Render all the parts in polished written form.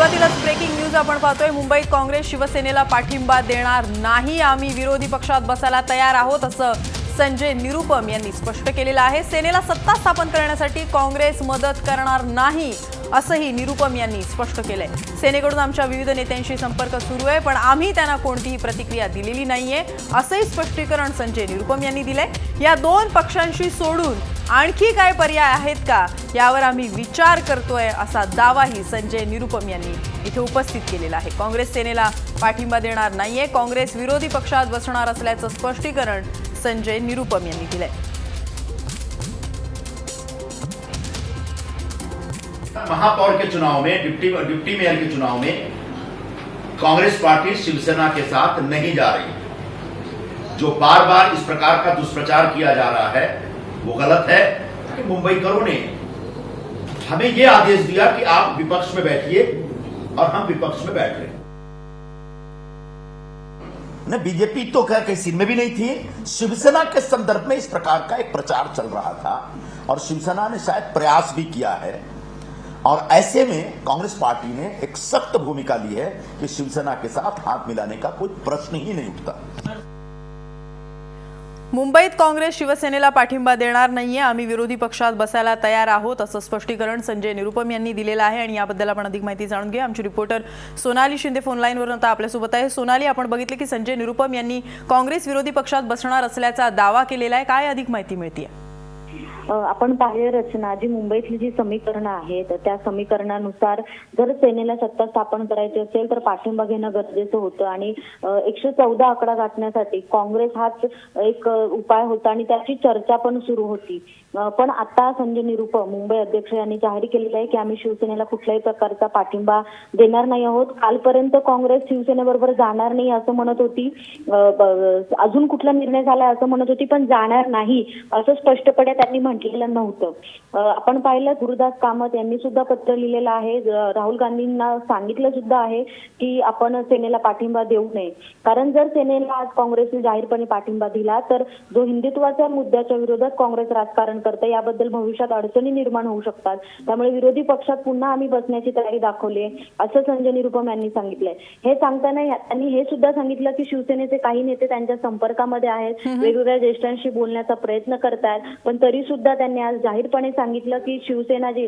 सुरुवातीलाच breaking news आपण पाहतोय। मुंबईत काँग्रेस शिवसेनेला पाठिंबा देणार नाही, आम्ही विरोधी पक्षात बसायला तयार आहोत असं संजय निरुपम यांनी स्पष्ट केलेलं आहे। सेनेला सत्ता स्थापन करण्यासाठी काँग्रेस मदत करणार नाही असंही निरुपम यांनी स्पष्ट केलंय। सेनेकडून आमच्या विविध नेत्यांशी संपर्क सुरू आहे, पण आम्ही त्यांना कोणतीही प्रतिक्रिया दिलेली नाहीये असंही स्पष्टीकरण संजय निरुपम यांनी दिलंय। या दोन पक्षांशी सोडून आणखी काय पर्याय आहेत का यावर आम्ही विचार करतोय असा दावाही संजय निरुपम यांनी इथे उपस्थित केलेला आहे। काँग्रेस सेनेला पाठिंबा देणार नाहीये, काँग्रेस विरोधी पक्षात बसणार असल्याचं स्पष्टीकरण संजय निरुपम यांनी दिलंय। महापौर के चुनाव में डिप्टी मेयर के चुनाव में कांग्रेस पार्टी शिवसेना के साथ नहीं जा रही। जो बार बार इस प्रकार का दुष्प्रचार किया जा रहा है वो गलत है। कि मुंबईकरों ने हमें ये आदेश दिया कि आप विपक्ष में बैठिए और हम विपक्ष में बैठ रहे। न बीजेपी तो कहीं सीन में भी नहीं थी। शिवसेना के संदर्भ में इस प्रकार का एक प्रचार चल रहा था और शिवसेना ने शायद प्रयास भी किया है, और ऐसे में कांग्रेस पार्टी ने एक सख्त भूमिका ली है कि शिवसेना के साथ हाथ मिलाने का कोई प्रश्न ही नहीं उठता। मुंबईत काँग्रेस शिवसेनेला पाठिंबा देणार नाहीये, आम्ही विरोधी पक्षात बसायला तयार आहोत असं स्पष्टीकरण संजय निरुपम यांनी दिलेलं आहे। आणि याबद्दल आपण अधिक माहिती जाणून घेऊ। आमची रिपोर्टर सोनाली शिंदे फोन लाईनवरून आता आपल्यासोबत आहे। सोनाली, आपण बघितले की संजय निरुपम यांनी काँग्रेस विरोधी पक्षात बसणार असल्याचा दावा केलेला आहे, काय अधिक माहिती मिळतेय? आपण पाहिलं रचना, जी मुंबईतली जी समीकरणं आहेत त्या समीकरणानुसार जर सेनेला सत्ता स्थापन करायची असेल तर पाठिंबा घेणं गरजेचं होतं, आणि 114 आकडा गाठण्यासाठी काँग्रेस हाच एक उपाय होता आणि त्याची चर्चा पण सुरू होती। पण आता संजय निरुपम मुंबई अध्यक्ष यांनी जाहीर केलेलं आहे की आम्ही शिवसेनेला कुठल्याही प्रकारचा पाठिंबा देणार नाही आहोत। कालपर्यंत काँग्रेस शिवसेनेबरोबर जाणार नाही असं म्हणत होती, अजून कुठला निर्णय झाला असं म्हणत होती, पण जाणार नाही असं स्पष्टपणे त्यांनी म्हटलेलं नव्हतं। आपण पाहिलं गुरुदास कामत यांनी सुद्धा पत्र लिहिलेलं आहे, राहुल गांधींना सांगितलं सुद्धा आहे की आपण सेनेला पाठिंबा देऊ नये, कारण जर सेनेला आज काँग्रेसने जाहीरपणे पाठिंबा दिला तर जो हिंदुत्वाच्या मुद्द्याच्या विरोधात काँग्रेस राजकारण करते याबद्दल भविष्यात अडचणी निर्माण होऊ शकतात। त्यामुळे विरोधी पक्षात पुन्हा आम्ही बसण्याची तयारी दाखवली असं संजय निरुपम यांनी सांगितलंय। हे सांगताना त्यांनी हे सुद्धा सांगितलं की शिवसेनेचे काही नेते त्यांच्या संपर्कामध्ये आहेत, वेगवेगळ्या ज्येष्ठांशी बोलण्याचा प्रयत्न करतात, पण तरी सुद्धा त्यांनी आज जाहीरपणे सांगितलं की शिवसेना जी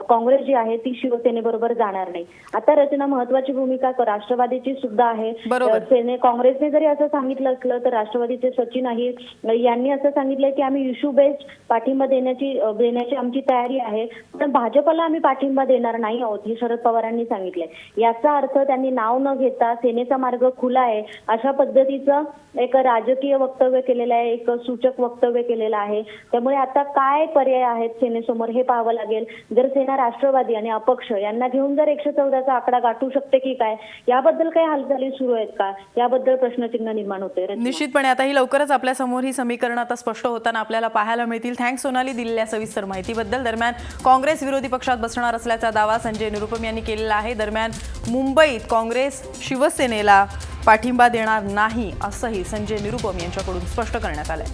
काँग्रेस जी आहे ती शिवसेनेबरोबर जाणार नाही। आता रचना महत्वाची भूमिका राष्ट्रवादीची सुद्धा आहे। काँग्रेसने जरी असं सांगितलं असलं तर राष्ट्रवादीचे सचिन अहिर यांनी असं सांगितलंय की आम्ही इश्यू बेस्ड पाठिंबा देण्याची आमची तयारी आहे, पण भाजपला आम्ही पाठिंबा देणार नाही आहोत हे शरद पवारांनी सांगितलंय। याचा अर्थ त्यांनी नाव न घेता सेनेचा मार्ग खुला आहे अशा पद्धतीचं एक राजकीय वक्तव्य केलेलं आहे, एक सूचक वक्तव्य केलेलं आहे। त्यामुळे आता काय पर्याय आहेत सेनेसमोर हे पाहावं लागेल। जर सेना राष्ट्रवादी आणि अपक्ष यांना घेऊन जर 114चा आकडा गाठू शकते की काय, याबद्दल काही हालचाली सुरू आहेत का, याबद्दल प्रश्नचिन्ह निर्माण होते। निश्चितपणे आता ही लवकरच आपल्या समोर ही समीकरण आता स्पष्ट होताना आपल्याला पाहायला मिळतील। थँक्स सोनाली दिलेल्या सविस्तर माहितीबद्दल। दरम्यान काँग्रेस विरोधी पक्षात बसणार असल्याचा दावा संजय निरुपम यांनी केलेला आहे। दरम्यान मुंबईत काँग्रेस शिवसेनेला पाठिंबा देणार नाही असंही संजय निरुपम यांच्याकडून स्पष्ट करण्यात आलंय।